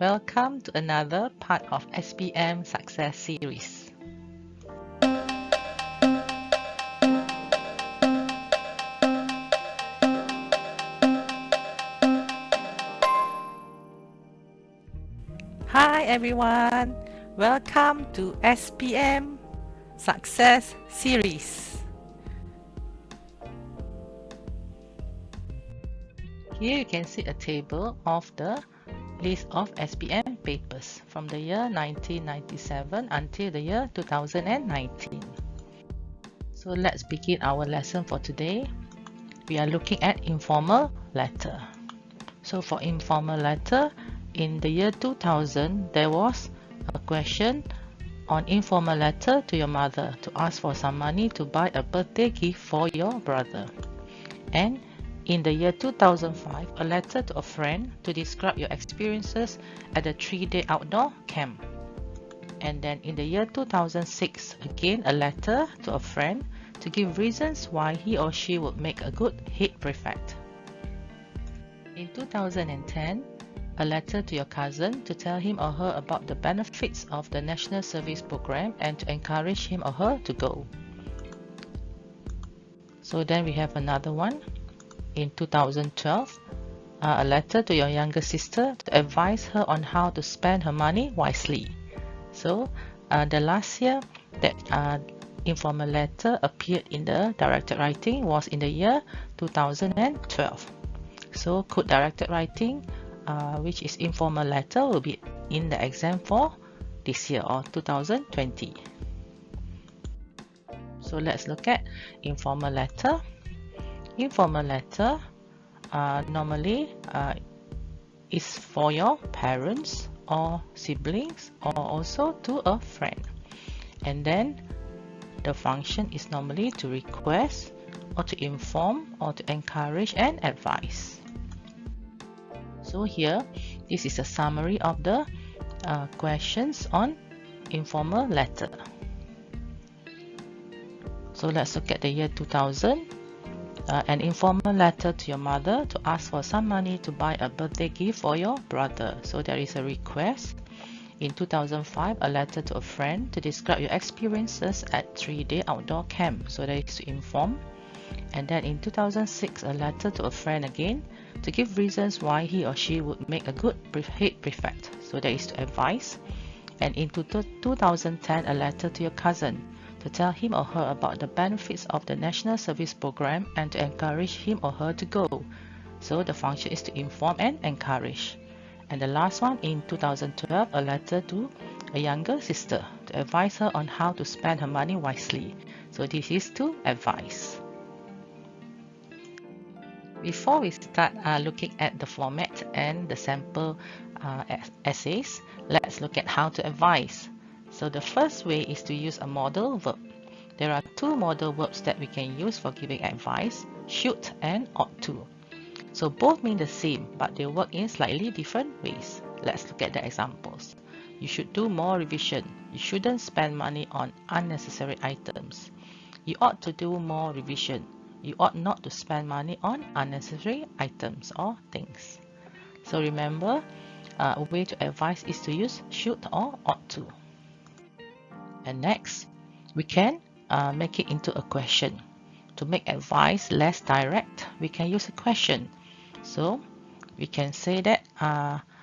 Welcome to another part of SPM Success Series. Hi everyone, welcome to SPM Success Series. Here you can see a table of the list of SPM papers from the year 1997 until the year 2019. So let's begin our lesson for today. We are looking at informal letter. So for informal letter, in the year 2000, there was a question on informal letter to your mother to ask for some money to buy a birthday gift for your brother. And in the year 2005, a letter to a friend to describe your experiences at a 3-day outdoor camp. And then in the year 2006, again a letter to a friend to give reasons why he or she would make a good head prefect. In 2010, a letter to your cousin to tell him or her about the benefits of the National Service Program and to encourage him or her to go. So then we have another one. In 2012, a letter to your younger sister to advise her on how to spend her money wisely. So the last year that informal letter appeared in the directed writing was in the year 2012. So could directed writing, which is informal letter, will be in the exam for this year or 2020. So let's look at informal letter. Informal letter normally is for your parents or siblings or also to a friend. And then the function is normally to request or to inform or to encourage and advise. So here, this is a summary of the questions on informal letter. So let's look at the year 2000. An informal letter to your mother to ask for some money to buy a birthday gift for your brother. So there is a request. In 2005, a letter to a friend to describe your experiences at 3-day outdoor camp. So that is to inform. And then in 2006, a letter to a friend again to give reasons why he or she would make a good head prefect. So that is to advise. And in 2010, a letter to your cousin to tell him or her about the benefits of the National Service Program and to encourage him or her to go. So the function is to inform and encourage. And the last one, in 2012, a letter to a younger sister to advise her on how to spend her money wisely. So this is to advise. Before we start looking at the format and the sample essays, let's look at how to advise. So the first way is to use a modal verb. There are two modal verbs that we can use for giving advice, should and ought to. So both mean the same, but they work in slightly different ways. Let's look at the examples. You should do more revision. You shouldn't spend money on unnecessary items. You ought to do more revision. You ought not to spend money on unnecessary items or things. So remember, a way to advise is to use should or ought to. And next, we can make it into a question. To make advice less direct, we can use a question. So we can say that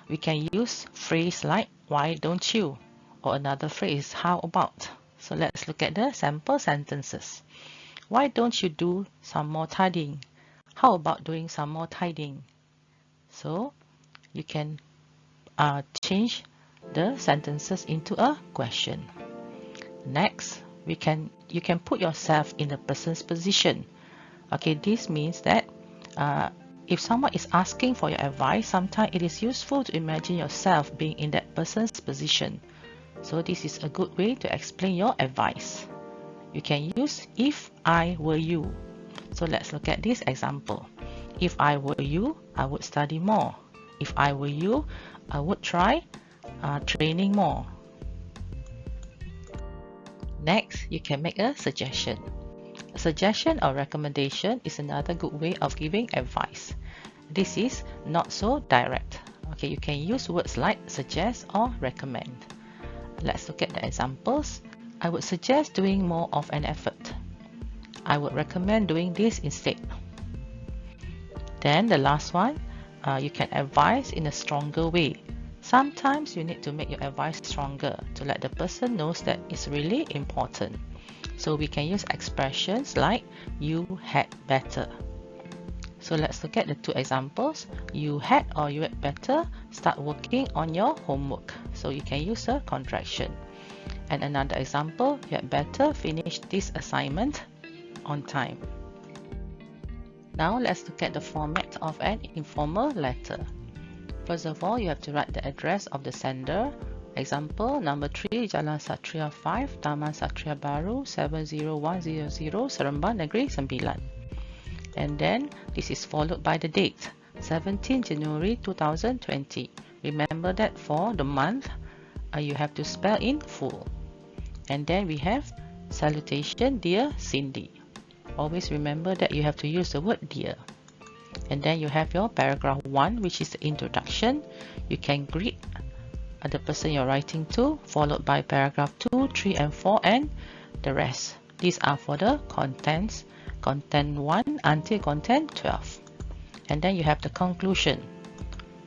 we can use phrase like why don't you, or another phrase how about. So let's look at the sample sentences. Why don't you do some more tidying? How about doing some more tidying? So you can change the sentences into a question. Next, you can put yourself in the person's position. Okay, this means that if someone is asking for your advice, sometimes it is useful to imagine yourself being in that person's position. So this is a good way to explain your advice. You can use if I were you. So let's look at this example. If I were you, I would study more. If I were you, I would try training more. Next, you can make a suggestion. A suggestion or recommendation is another good way of giving advice. This is not so direct. Okay, you can use words like suggest or recommend. Let's look at the examples. I would suggest doing more of an effort. I would recommend doing this instead. Then the last one, you can advise in a stronger way. Sometimes you need to make your advice stronger to let the person know that it's really important. So we can use expressions like you had better. So let's look at the two examples. You had or you had better start working on your homework. So you can use a contraction. And another example, you had better finish this assignment on time. Now let's look at the format of an informal letter. First of all, you have to write the address of the sender. Example, number 3, Jalan Satria 5, Taman Satria Baru, 70100, Seremban Negeri 9. And then this is followed by the date, 17 January 2020. Remember that for the month, you have to spell in full. And then we have salutation, dear Cindy. Always remember that you have to use the word dear. And then you have your paragraph 1, which is the introduction. You can greet the person you're writing to, followed by paragraph 2, 3 and 4 and the rest. These are for the contents, content 1 until content 12. And then you have the conclusion.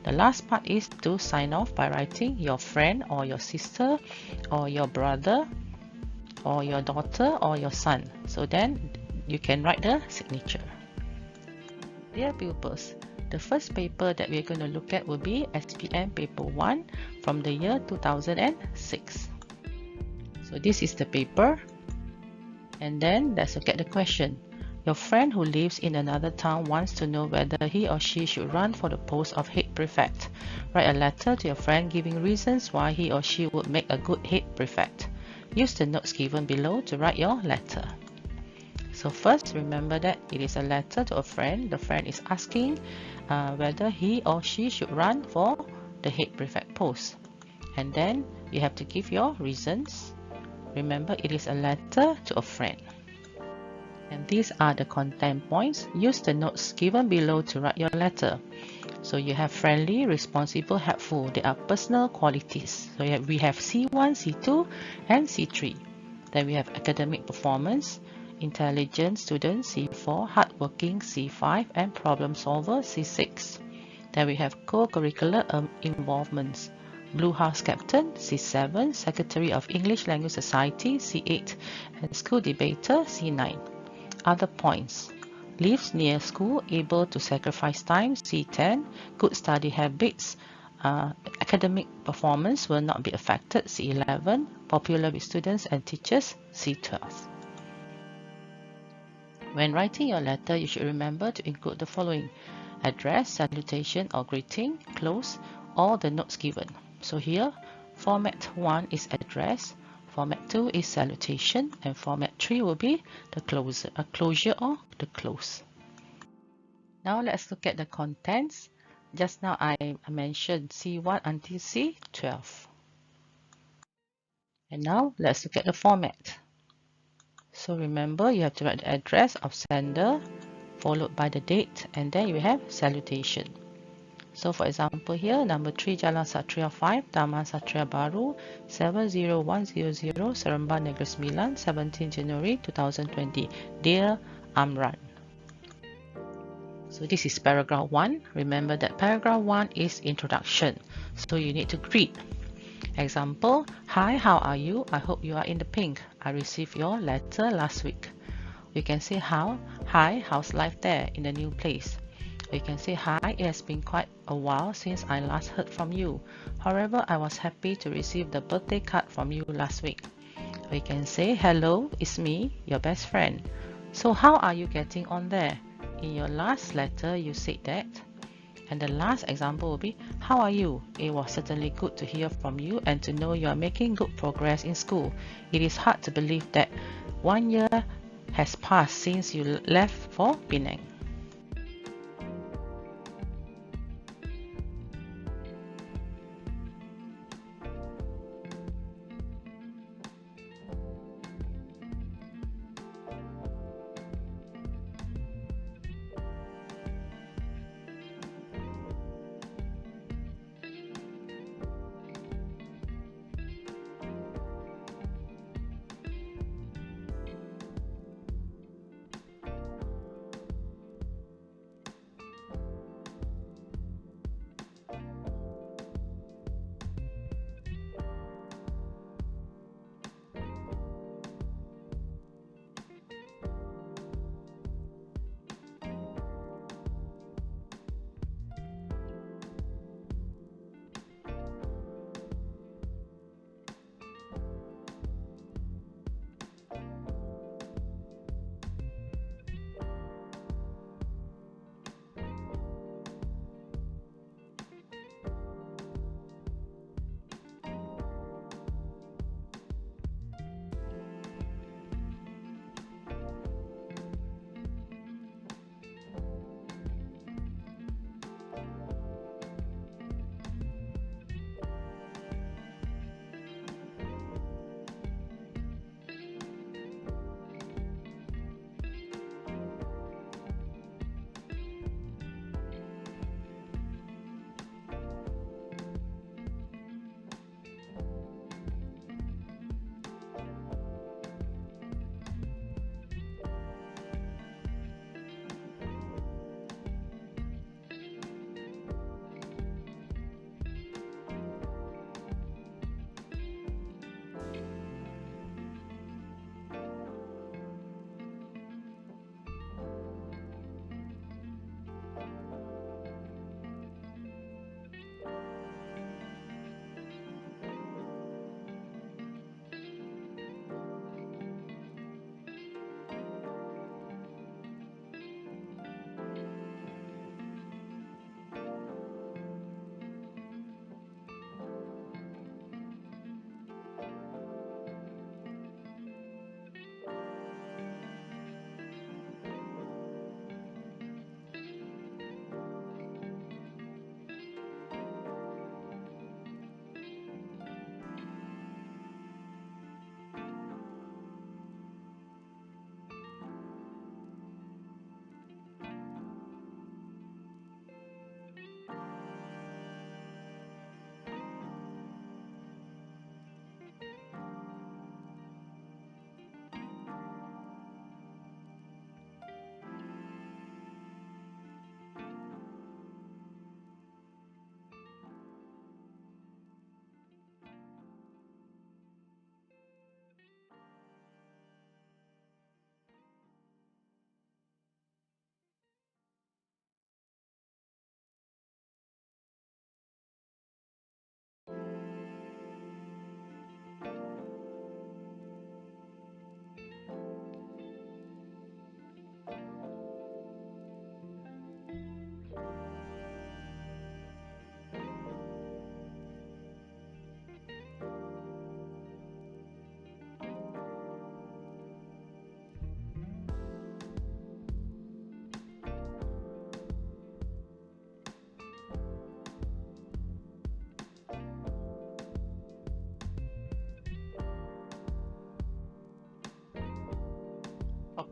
The last part is to sign off by writing your friend or your sister or your brother or your daughter or your son. So then you can write the signature. Dear pupils, the first paper that we're going to look at will be SPM paper 1 from the year 2006. So this is the paper. And then let's look at the question. Your friend who lives in another town wants to know whether he or she should run for the post of head prefect. Write a letter to your friend giving reasons why he or she would make a good head prefect. Use the notes given below to write your letter. So first, remember that it is a letter to a friend. The friend is asking whether he or she should run for the head prefect post. And then you have to give your reasons. Remember, it is a letter to a friend. And these are the content points. Use the notes given below to write your letter. So you have friendly, responsible, helpful. They are personal qualities. So we have C1, C2, and C3. Then we have academic performance, intelligent student C4, hardworking C5, and problem solver C6. Then we have co-curricular involvements. Blue House Captain C7, Secretary of English Language Society C8, and School Debater C9. Other points. Lives near school, able to sacrifice time C10, good study habits, academic performance will not be affected C11, popular with students and teachers C12. When writing your letter, you should remember to include the following: address, salutation or greeting, close, or the notes given. So here, format 1 is address, format 2 is salutation, and format 3 will be the closure or the close. Now let's look at the contents. Just now I mentioned C1 until C12. And now let's look at the format. So remember, you have to write the address of sender, followed by the date, and then you have salutation. So for example here, number 3, Jalan Satria 5, Taman Satria Baru, 70100, Seremban Negeri 9, 17 January 2020. Dear Amran. So this is paragraph 1. Remember that paragraph 1 is introduction. So you need to greet. Example, hi, how are you? I hope you are in the pink. I received your letter last week. We can say hi, how's life there in the new place? We can say hi, it has been quite a while since I last heard from you. However, I was happy to receive the birthday card from you last week. We can say hello, it's me, your best friend. So how are you getting on there? In your last letter, you said that. And the last example will be, how are you? It was certainly good to hear from you and to know you are making good progress in school. It is hard to believe that 1 year has passed since you left for Penang.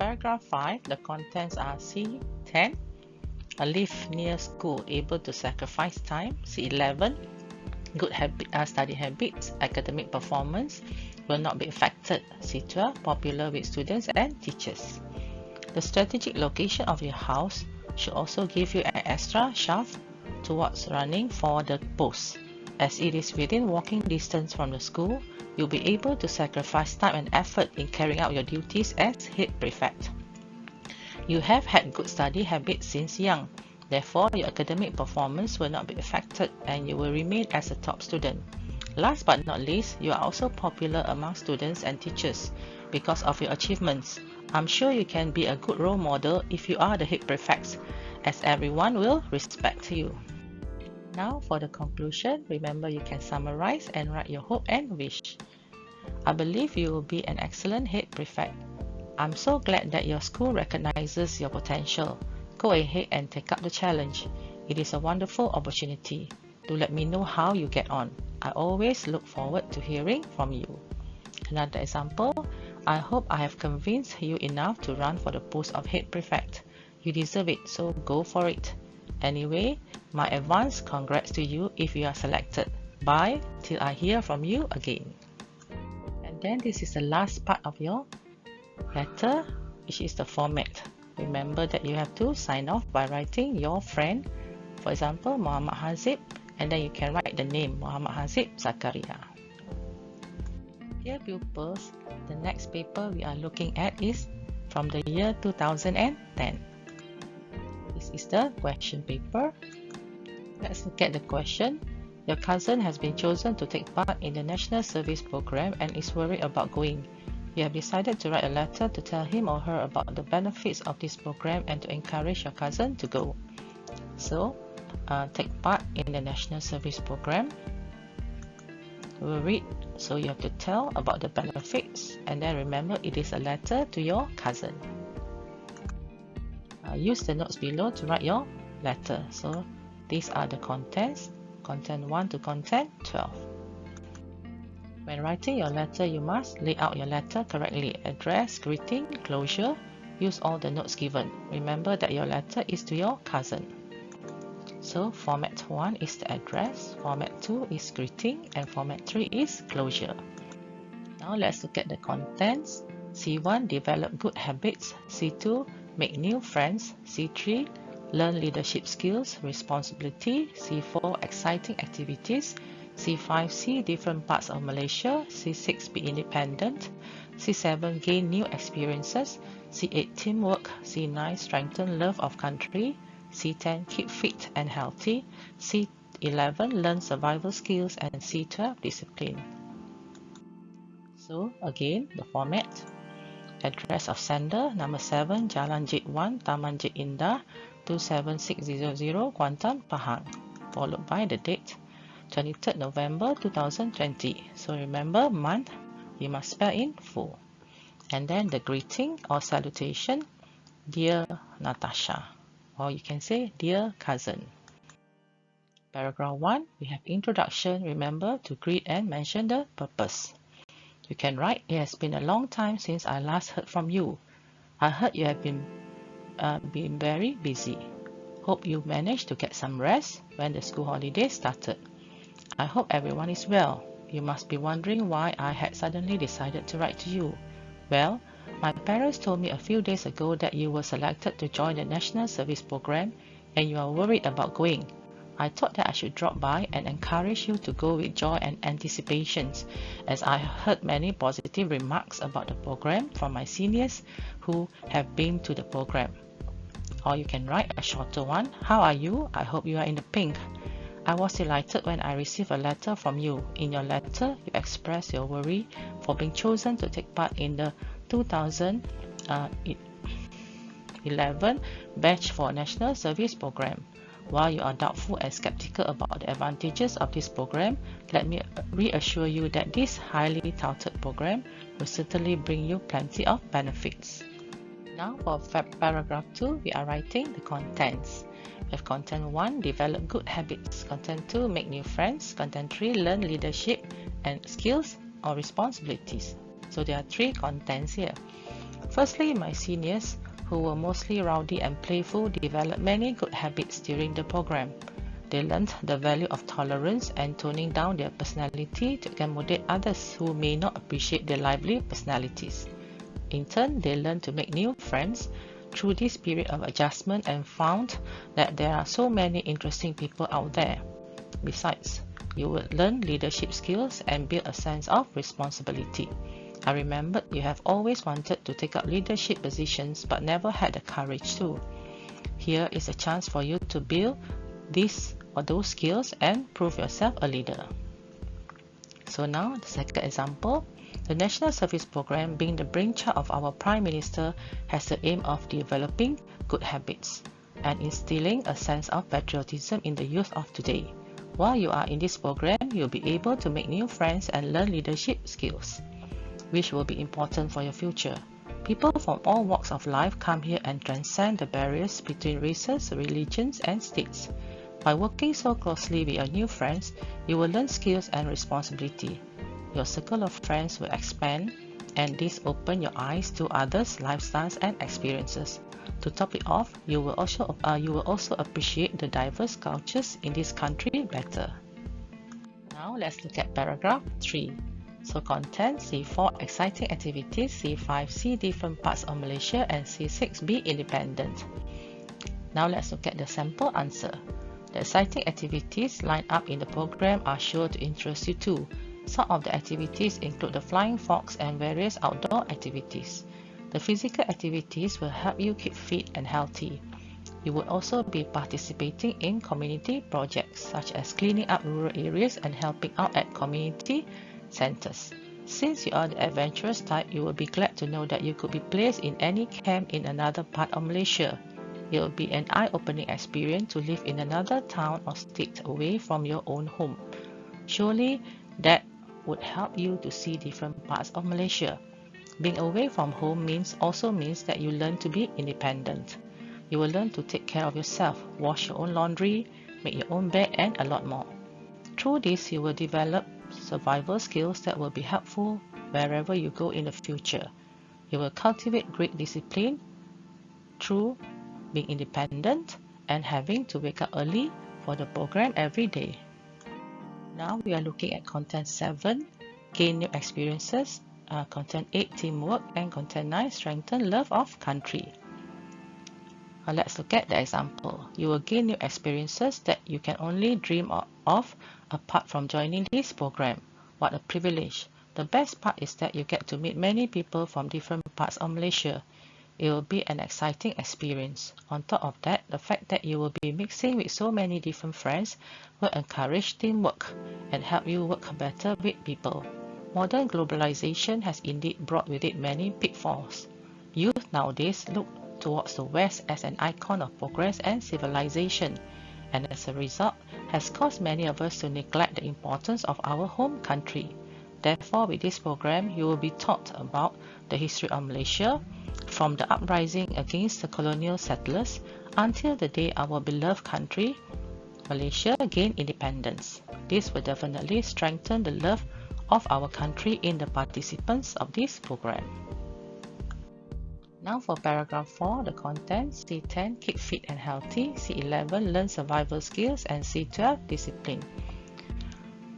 paragraph 5, the contents are C10, a live near school, able to sacrifice time. C11, good study habits, academic performance will not be affected. C12, popular with students and teachers. The strategic location of your house should also give you an extra shove towards running for the post. As it is within walking distance from the school, you'll be able to sacrifice time and effort in carrying out your duties as head prefect. You have had good study habits since young. Therefore, your academic performance will not be affected and you will remain as a top student. Last but not least, you are also popular among students and teachers because of your achievements. I'm sure you can be a good role model if you are the head prefect, as everyone will respect you. Now for the conclusion, remember you can summarize and write your hope and wish. I believe you will be an excellent head prefect. I'm so glad that your school recognizes your potential. Go ahead and take up the challenge. It is a wonderful opportunity. Do let me know how you get on. I always look forward to hearing from you. Another example, I hope I have convinced you enough to run for the post of head prefect. You deserve it, so go for it. Anyway, my advance congrats to you if you are selected. Bye till I hear from you again. And then this is the last part of your letter, which is the format. Remember that you have to sign off by writing your friend, for example Muhammad Hazib, and then you can write the name Muhammad Hazib Zakaria. Dear pupils, the next paper we are looking at is from the year 2010. This is the question paper. Let's look at the question. Your cousin has been chosen to take part in the National Service Program and is worried about going. You have decided to write a letter to tell him or her about the benefits of this program and to encourage your cousin to go. So, take part in the National Service Program. We'll read, so you have to tell about the benefits, and then remember it is a letter to your cousin. Use the notes below to write your letter. So these are the contents, content 1 to content 12. When writing your letter, you must lay out your letter correctly. Address, greeting, closure. Use all the notes given. Remember that your letter is to your cousin. So format 1 is the address, format 2 is greeting, and format 3 is closure. Now let's look at the contents. C1, develop good habits. C2, make new friends. C3, learn leadership skills, responsibility. C4, exciting activities. C5, see different parts of Malaysia. C6, be independent. C7, gain new experiences. C8, teamwork. C9, strengthen love of country. C10, keep fit and healthy. C11, learn survival skills. And C12, discipline. So again, the format. Address of sender, number 7, Jalan Jit 1, Taman Jit Indah, 27600, Kuantan, Pahang. Followed by the date, 23rd November 2020. So remember, month, you must spell in full. And then the greeting or salutation, Dear Natasha. Or you can say, Dear Cousin. Paragraph 1, we have introduction. Remember to greet and mention the purpose. You can write, it has been a long time since I last heard from you. I heard you have been very busy. Hope you managed to get some rest when the school holidays started. I hope everyone is well. You must be wondering why I had suddenly decided to write to you. Well, my parents told me a few days ago that you were selected to join the National Service Program and you are worried about going. I thought that I should drop by and encourage you to go with joy and anticipations, as I heard many positive remarks about the program from my seniors who have been to the program. Or you can write a shorter one. How are you? I hope you are in the pink. I was delighted when I received a letter from you. In your letter, you expressed your worry for being chosen to take part in the 2011 batch for National Service Program. While you are doubtful and skeptical about the advantages of this program, let me reassure you that this highly touted program will certainly bring you plenty of benefits. Now for paragraph 2, we are writing the contents. We have content 1, develop good habits. Content 2, make new friends. Content 3, learn leadership and skills or responsibilities. So there are 3 contents here. Firstly, my seniors, who were mostly rowdy and playful, developed many good habits during the program. They learned the value of tolerance and toning down their personality to accommodate others who may not appreciate their lively personalities. In turn, they learned to make new friends through this period of adjustment and found that there are so many interesting people out there. Besides, you will learn leadership skills and build a sense of responsibility. I remembered you have always wanted to take up leadership positions but never had the courage to. Here is a chance for you to build these or those skills and prove yourself a leader. So now, the second example, the National Service Program, being the brainchild of our Prime Minister, has the aim of developing good habits and instilling a sense of patriotism in the youth of today. While you are in this program, you'll be able to make new friends and learn leadership skills, which will be important for your future. People from all walks of life come here and transcend the barriers between races, religions, and states. By working so closely with your new friends, you will learn skills and responsibility. Your circle of friends will expand, and this opens your eyes to others' lifestyles and experiences. To top it off, you will also appreciate the diverse cultures in this country better. Now let's look at paragraph 3. So content, C4, exciting activities, C5, see different parts of Malaysia, and C6, be independent. Now let's look at the sample answer. The exciting activities lined up in the program are sure to interest you too. Some of the activities include the flying fox and various outdoor activities. The physical activities will help you keep fit and healthy. You will also be participating in community projects such as cleaning up rural areas and helping out at community centers. Since you are the adventurous type, you will be glad to know that you could be placed in any camp in another part of Malaysia. It will be an eye-opening experience to live in another town or state away from your own home. Surely that would help you to see different parts of Malaysia. Being away from home also means that you learn to be independent. You will learn to take care of yourself, wash your own laundry, make your own bed, and a lot more. Through this, you will develop survival skills that will be helpful wherever you go in the future. You will cultivate great discipline through being independent and having to wake up early for the program every day. Now we are looking at content 7, gain new experiences, content 8, teamwork, and content 9, strengthen love of country. Let's look at the example. You will gain new experiences that you can only dream of apart from joining this program. What a privilege! The best part is that you get to meet many people from different parts of Malaysia. It will be an exciting experience. On top of that, the fact that you will be mixing with so many different friends will encourage teamwork and help you work better with people. Modern globalization has indeed brought with it many pitfalls. Youth nowadays look towards the West as an icon of progress and civilization, and as a result has caused many of us to neglect the importance of our home country. Therefore, with this program, you will be taught about the history of Malaysia, from the uprising against the colonial settlers until the day our beloved country, Malaysia, gained independence. This will definitely strengthen the love of our country in the participants of this program. Now for paragraph 4, the content, C10, keep fit and healthy, C11, learn survival skills, and C12, discipline.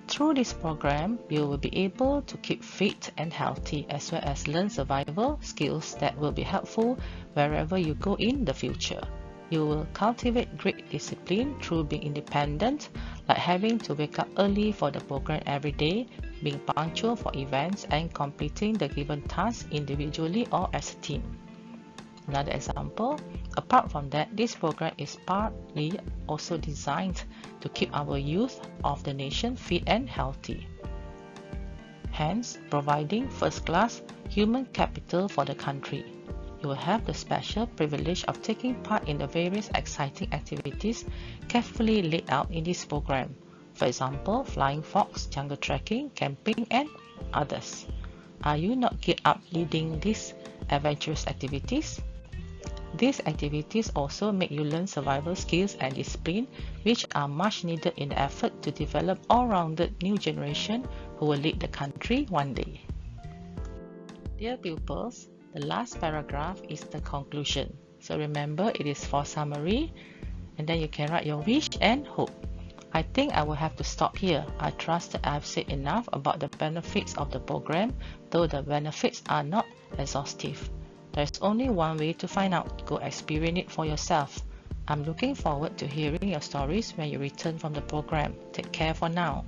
Through this program, you will be able to keep fit and healthy as well as learn survival skills that will be helpful wherever you go in the future. You will cultivate great discipline through being independent, like having to wake up early for the program every day, being punctual for events, and completing the given tasks individually or as a team. Another example, apart from that, this program is partly also designed to keep our youth of the nation fit and healthy, hence providing first-class human capital for the country. You will have the special privilege of taking part in the various exciting activities carefully laid out in this program. For example, flying fox, jungle trekking, camping, and others. Are you not geared up leading these adventurous activities? These activities also make you learn survival skills and discipline, which are much needed in the effort to develop all-rounded new generation who will lead the country one day. Dear pupils, The last paragraph is the conclusion. So remember, it is for summary, and then you can write your wish and hope. I think I will have to stop here. I trust that I have said enough about the benefits of the program, though the benefits are not exhaustive. There is only one way to find out. Go experience it for yourself. I'm looking forward to hearing your stories when you return from the program. Take care for now.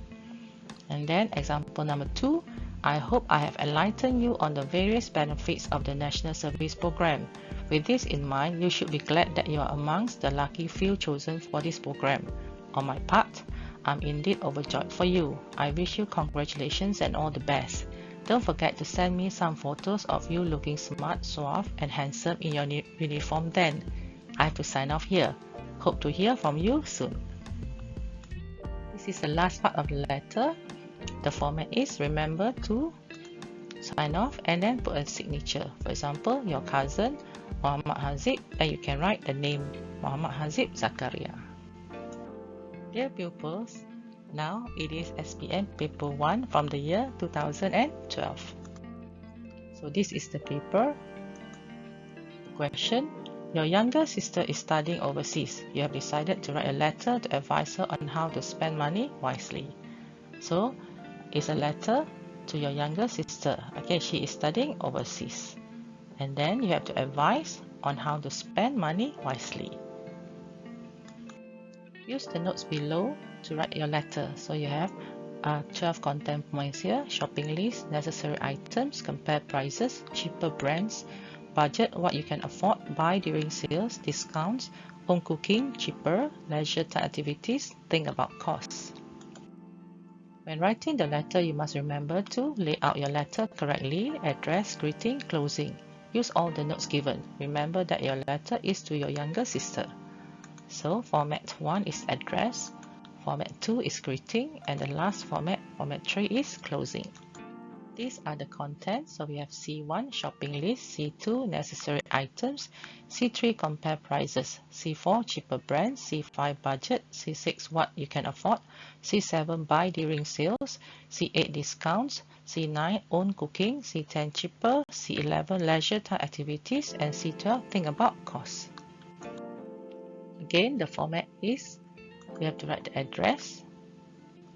And then example number 2, I hope I have enlightened you on the various benefits of the National Service Program. With this in mind, you should be glad that you are amongst the lucky few chosen for this program. On my part, I'm indeed overjoyed for you. I wish you congratulations and all the best. Don't forget to send me some photos of you looking smart, suave, and handsome in your uniform then. I have to sign off here. Hope to hear from you soon. This is the last part of the letter. The format is, remember to sign off and then put a signature. For example, your cousin Muhammad Hazib, and you can write the name Muhammad Hazib Zakaria. Dear pupils, now it is SPM paper 1 from the year 2012. So this is the paper. Question: your younger sister is studying overseas. You have decided to write a letter to advise her on how to spend money wisely. So it's a letter to your younger sister. Okay, she is studying overseas. And then you have to advise on how to spend money wisely. Use the notes below to write your letter. So you have 12 content points here: shopping list, necessary items, compare prices, cheaper brands, budget, what you can afford, buy during sales, discounts, home cooking, cheaper, leisure time activities, think about costs. When writing the letter, you must remember to lay out your letter correctly: address, greeting, closing. Use all the notes given. Remember that your letter is to your younger sister. So format 1 is address, format 2 is greeting, and the last format 3 is closing. These are the contents. So we have C1 shopping list, C2 necessary items, C3 compare prices, C4 cheaper brands, C5 budget, C6 what you can afford, C7 buy during sales, C8 discounts, C9 own cooking, C10 cheaper, C11 leisure time activities, and C12 think about costs. Again, the format is, we have to write the address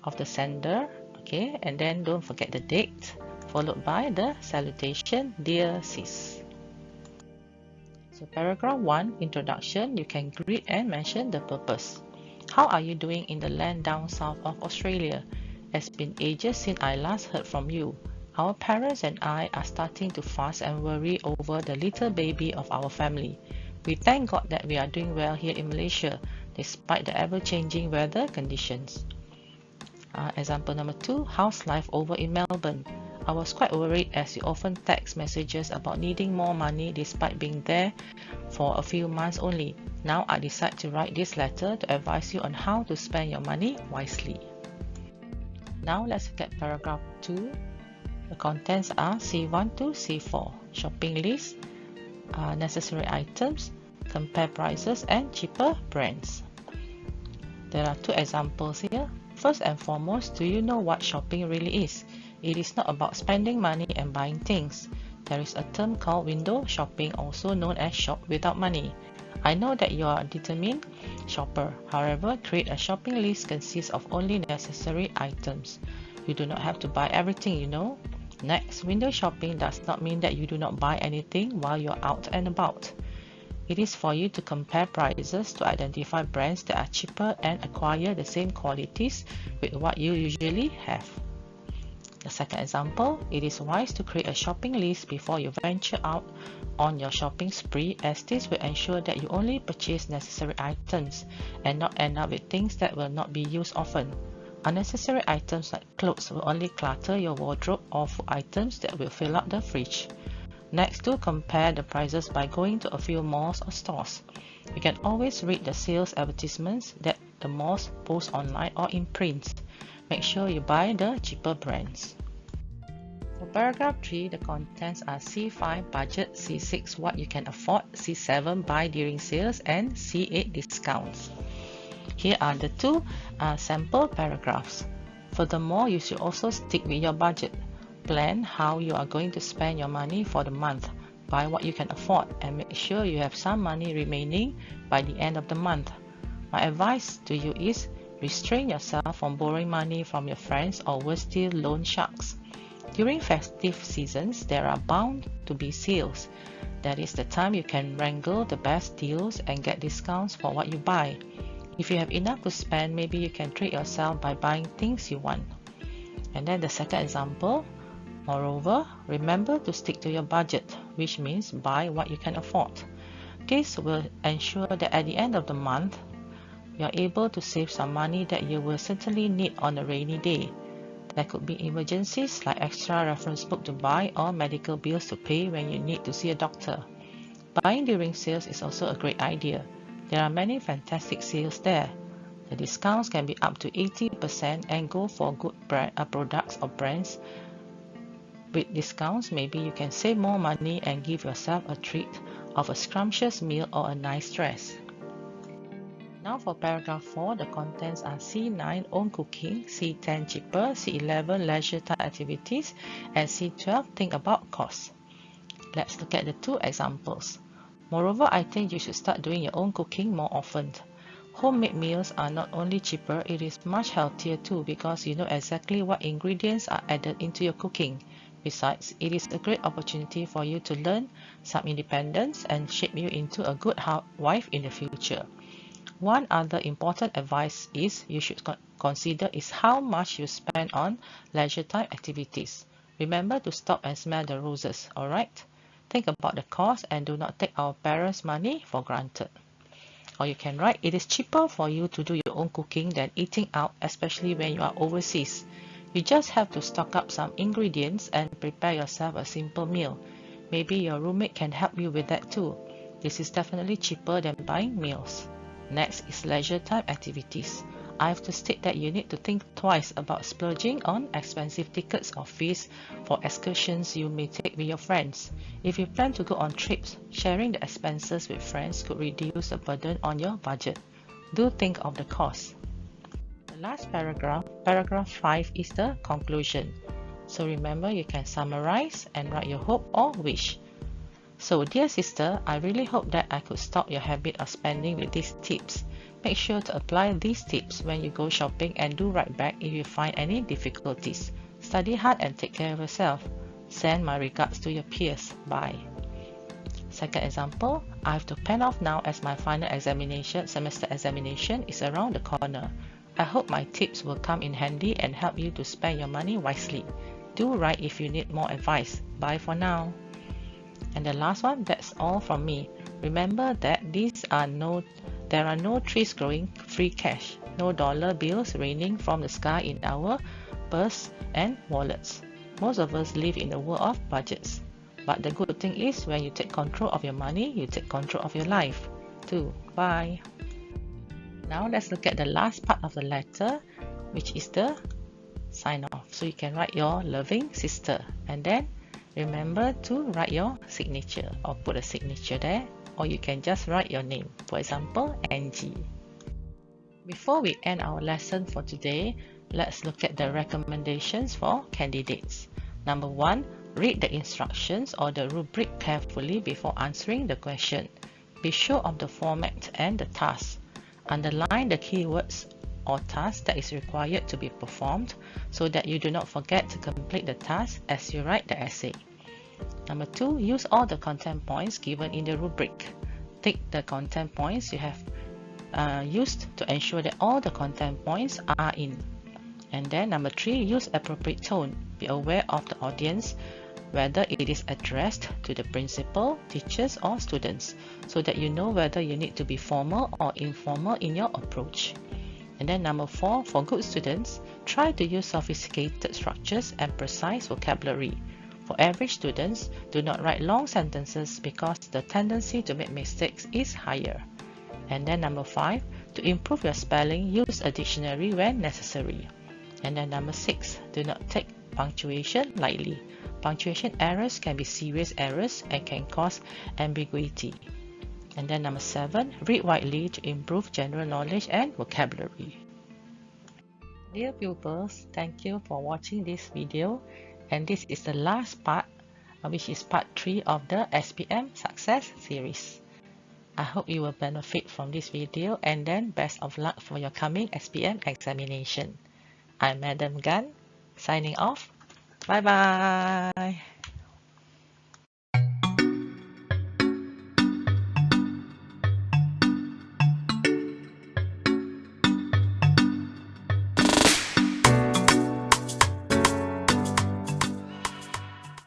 of the sender, okay, and then don't forget the date, followed by the salutation, dear sis. So paragraph 1, introduction, you can greet and mention the purpose. How are you doing in the land down south of Australia? It's been ages since I last heard from you. Our parents and I are starting to fuss and worry over the little baby of our family. We thank God that we are doing well here in Malaysia, despite the ever-changing weather conditions. Example number 2, how's life over in Melbourne? I was quite worried as you often text messages about needing more money despite being there for a few months only. Now I decide to write this letter to advise you on how to spend your money wisely. Now let's look at paragraph 2. The contents are C1 to C4, shopping list, necessary items, compare prices, and cheaper brands. There are 2 examples here. First and foremost, do you know what shopping really is? It is not about spending money and buying things. There is a term called window shopping, also known as shop without money. I know that you are a determined shopper. However, create a shopping list consists of only necessary items. You do not have to buy everything, you know. Next, window shopping does not mean that you do not buy anything while you're out and about. It is for you to compare prices to identify brands that are cheaper and acquire the same qualities with what you usually have. The second example, it is wise to create a shopping list before you venture out on your shopping spree, as this will ensure that you only purchase necessary items and not end up with things that will not be used often. Unnecessary items like clothes will only clutter your wardrobe, or food items that will fill up the fridge. Next, to compare the prices by going to a few malls or stores. You can always read the sales advertisements that the malls post online or in print. Make sure you buy the cheaper brands. For paragraph 3, the contents are C5 budget, C6 what you can afford, C7 buy during sales, and C8 discounts. Here are the 2 sample paragraphs. Furthermore, you should also stick with your budget. Plan how you are going to spend your money for the month. Buy what you can afford and make sure you have some money remaining by the end of the month. My advice to you is restrain yourself from borrowing money from your friends or worse still, loan sharks. During festive seasons, there are bound to be sales. That is the time you can wrangle the best deals and get discounts for what you buy. If you have enough to spend, maybe you can treat yourself by buying things you want. And then the second example, moreover, remember to stick to your budget, which means buy what you can afford. This will ensure that at the end of the month, you are able to save some money that you will certainly need on a rainy day. There could be emergencies like extra reference book to buy or medical bills to pay when you need to see a doctor. Buying during sales is also a great idea. There are many fantastic sales there. The discounts can be up to 80% and go for good products or brands. With discounts, maybe you can save more money and give yourself a treat of a scrumptious meal or a nice dress. Now for paragraph 4, the contents are C9 own cooking, C10 cheaper, C11 leisure time activities, and C12 think about costs. Let's look at the two examples. Moreover, I think you should start doing your own cooking more often. Homemade meals are not only cheaper, it is much healthier too because you know exactly what ingredients are added into your cooking. Besides, it is a great opportunity for you to learn some independence and shape you into a good wife in the future. One other important advice is you should consider is how much you spend on leisure time activities. Remember to stop and smell the roses, alright? Think about the cost and do not take our parents' money for granted. Or you can write, it is cheaper for you to do your own cooking than eating out, especially when you are overseas. You just have to stock up some ingredients and prepare yourself a simple meal. Maybe your roommate can help you with that too. This is definitely cheaper than buying meals. Next is leisure time activities. I have to state that you need to think twice about splurging on expensive tickets or fees for excursions you may take with your friends. If you plan to go on trips, sharing the expenses with friends could reduce the burden on your budget. Do think of the cost. The last paragraph, paragraph 5, is the conclusion. So remember, you can summarize and write your hope or wish. So dear sister, I really hope that I could stop your habit of spending with these tips. Make sure to apply these tips when you go shopping and do write back if you find any difficulties. Study hard and take care of yourself. Send my regards to your peers. Bye. Second example, I have to pen off now as my final semester examination is around the corner. I hope my tips will come in handy and help you to spend your money wisely. Do write if you need more advice. Bye for now. And the last one, that's all from me. Remember that there are no trees growing free cash, no dollar bills raining from the sky in our purse and wallets. Most of us live in a world of budgets. But the good thing is when you take control of your money, you take control of your life too. Bye. Now let's look at the last part of the letter, which is the sign off. So you can write your loving sister and then remember to write your signature or put a signature there, or you can just write your name, for example, Angie. Before we end our lesson for today, let's look at the recommendations for candidates. Number 1, read the instructions or the rubric carefully before answering the question. Be sure of the format and the task. Underline the keywords or task that is required to be performed so that you do not forget to complete the task as you write the essay. Number 2, use all the content points given in the rubric. Take the content points you have used to ensure that all the content points are in. And then number 3, use appropriate tone. Be aware of the audience, whether it is addressed to the principal, teachers or students, so that you know whether you need to be formal or informal in your approach. And then number 4, for good students, try to use sophisticated structures and precise vocabulary. For average students, do not write long sentences because the tendency to make mistakes is higher. And then number 5, to improve your spelling, use a dictionary when necessary. And then number 6, do not take punctuation lightly. Punctuation errors can be serious errors and can cause ambiguity. And then number 7, read widely to improve general knowledge and vocabulary. Dear pupils, thank you for watching this video, and this is the last part which is part 3 of the SPM Success Series. I hope you will benefit from this video, and then best of luck for your coming SPM examination. I'm Madam Gan, signing off. Bye bye.